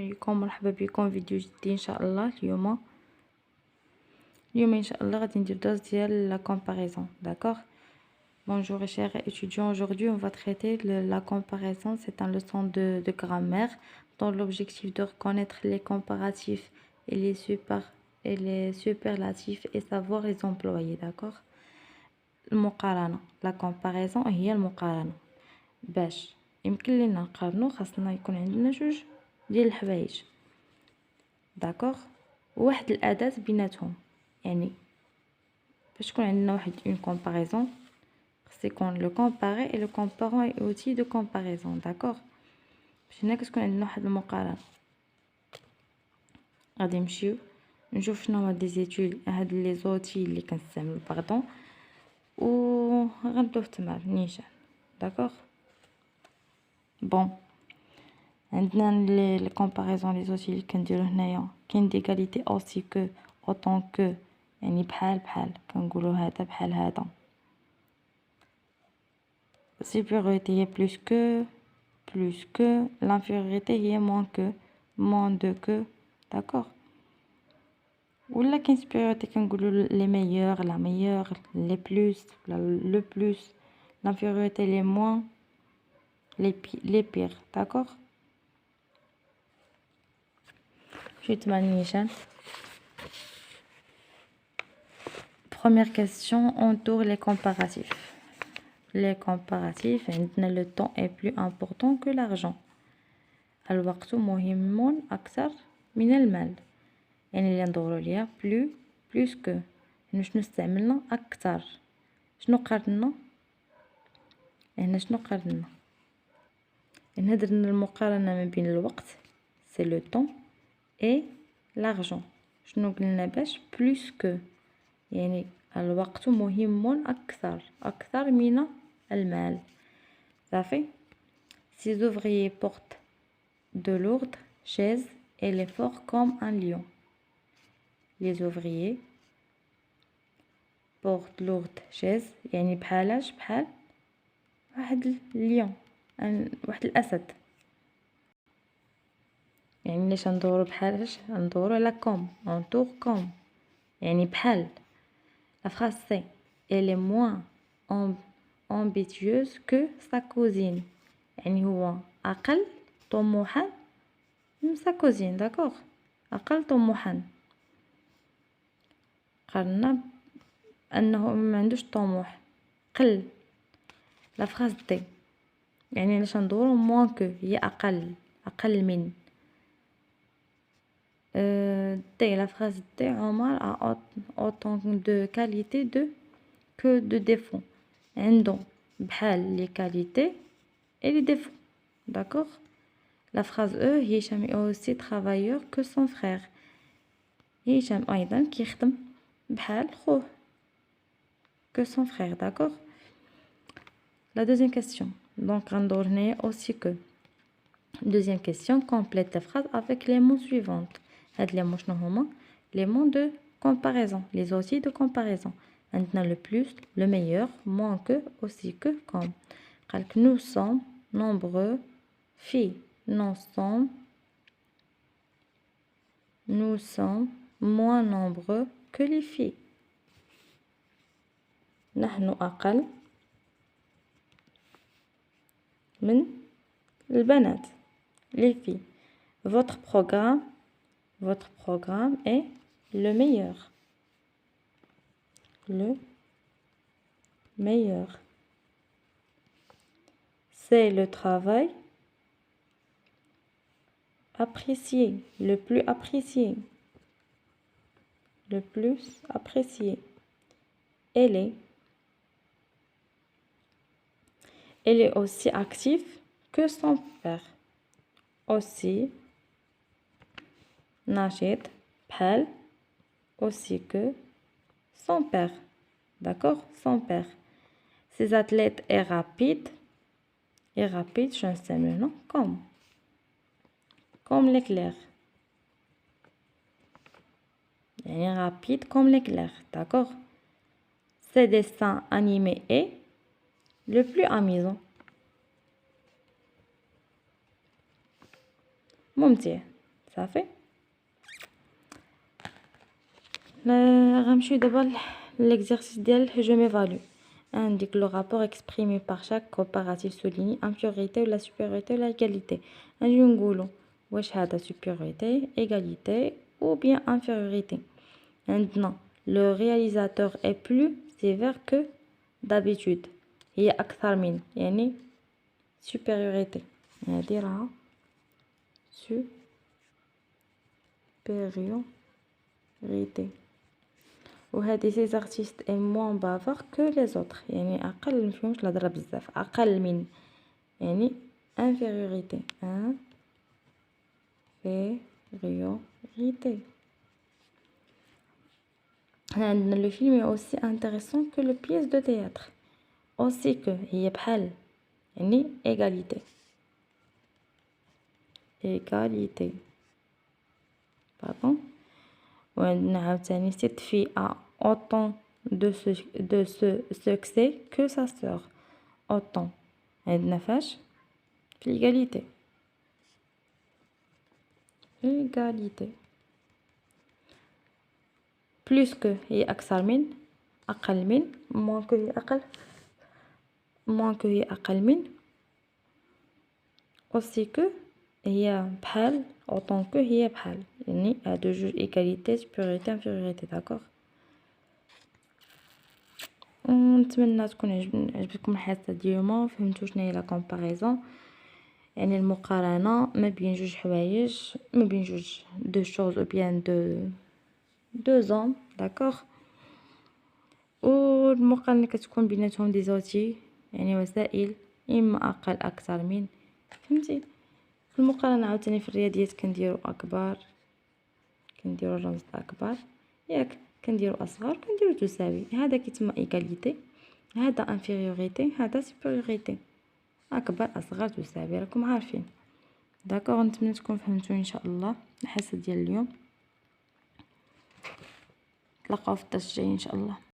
عليكم، مرحبا بكم فيديو جديد ان شاء الله. اليوم ان شاء الله غادي ندير درس ديال لا comparaison. D'accord. Bonjour chers étudiants, aujourd'hui on va traiter la comparaison. C'est une leçon de grammaire dont l'objectif de reconnaître les comparatifs et les superlatifs et savoir les employer. D'accord. المقارنة، la comparaison هي المقارنة. باش يمكن لينا نقارنو خاصنا يكون عندنا جوج ديال الحوايج. داكوغ. واحد الاداة بيناتهم، يعني باش تكون عندنا واحد اون كومباريزون خص يكون لو كومباري اي لو كومبارون اي اوتي دو كومباريزون. داكوغ. باش هنا كتكون عندنا واحد المقارنة غادي نمشيو نشوف شنو هما دي زيتود هاد لي زوتي اللي كنستعملو باردون و غنبداو في التمارين نيشان. داكوغ. بون عندنا لي كومباريزون لي زوتي اللي كنديرو هنايا كاين ديغاليتي اوسي كو اوطون كو، يعني بحال كنقولوا هذا بحال هذا. supériorité هي plus que l'infériorité هي moins de que. d'accord. ولا كاين supériorité كنقولوا les meilleurs la meilleure les plus le plus, l'infériorité les moins les pires. d'accord. Je vais نيشان. Première question, on tourne les comparatifs. Les comparatifs, le temps est plus important que l'argent. الوقت مهم أكثر من المال. يعني اللي ندورو ليها plus que. يعني شنو استعملنا أكثر، شنو قارنا هنا، شنو قارنا هنا درنا المقارنة ما بين الوقت c'est le temps et l'argent. شنو قلنا باش plus que، يعني الوقت مهم أكثر من المال. صافي. Ces ouvriers portent de lourdes chaises et l'effort comme un lion. Les ouvriers portent lourdes chaises، يعني بحال واحد الليون، واحد الأسد. يعني ليش ندورو بحالاش ندورو على كوم انطور كوم، يعني بحال. La phrase c'est elle est moins ambitieuse que sa cousine. يعني هو أقل طموحا من sa cousine. d'accord. أقل طموحا. قالنا أنه ما عندوش طموح، قل. la phrase دي يعني علاش ندورو moins que هي أقل من. دي la phrase دي عمر a autant de qualité que de défaut. عنده بحال les qualités et les défauts. d'accord. la phrase هشام est aussi travailleur que son frère. هشام أيضا كيخدم بحال خوه que son frère. d'accord. la deuxième question, donc غندور هنايا aussi que. deuxième question, complète la phrase avec les mots suivants. هاد les mots شنو هما؟ les mots de comparaison, les outils de comparaison. Maintenant le plus, le meilleur, moins que, aussi que, comme. قالك nous sommes nombreux filles. Nous sommes moins nombreux que les filles. نحن أقل من البنات les filles. Votre programme est le meilleur. C'est le travail apprécié, le plus apprécié. Elle est aussi active que son père. aussi نشيط بحال aussi que son père. d'accord. son père. Ces athlètes est rapide شنو نستعملو هنا comme l'éclair، يعني rapide comme l'éclair. d'accord. Ces dessins animés est le plus amusant. ممتع. صافي. غنمشيو دابا l'exercice ديال je m'évalue. Indique le rapport exprimé par chaque comparatif souligne infériorité ou la supériorité ou l'égalité. نجيو نقولوا واش هذا supériorité, égalité ou bien infériorité. عندنا le réalisateur est plus sévère que d'habitude. هي أكثر من يعني supériorité. هذه راها supériorité. وهذه ces artistes est moins bavard que les autres. يعني أقل مفيهمش الهضرة بزاف. أقل من يعني infériorité. infériorité. Le film est aussi intéressant que le pièce de théâtre. Aussi que هي بحال يعني égalité. égalité. Pardon. وعندنا عاوتاني cette fille a autant de succès que sa sœur. autant عندنا فاش في l'égalité. égalité. plus que هي أكثر من أقل من moins que هي أقل moins que هي أقل من aussi que هي بحال autant que هي بحال يعني هادو جوج égalité supériorité infériorité. داكوغ. نتمنى تكون عجبتكم الحصه ديالنا فهمتوا شنو هي لا كومباريزون يعني المقارنه ما بين جوج حوايج ما بين جوج دو شوز او بيان دو زوم. داكوغ. والمقارنه كتكون بيناتهم دي زوتي يعني وسائل اما اقل اكثر من فهمتي. في المقارنه عاوتاني في الرياضيات كنديروا اكبر كنديروا الرمز اكبر ياك كنديروا اصغر كنديروا تساوي. هذا كيتسمى ايغاليتي هذا انفيريوريتي هذا سوبيريوريتي. اكبر اصغر تساوي راكم عارفين. داكوغ. نتمنى تكونوا فهمتوا ان شاء الله الحصه ديال اليوم. نتلاقاو في الدرس الجاي ان شاء الله.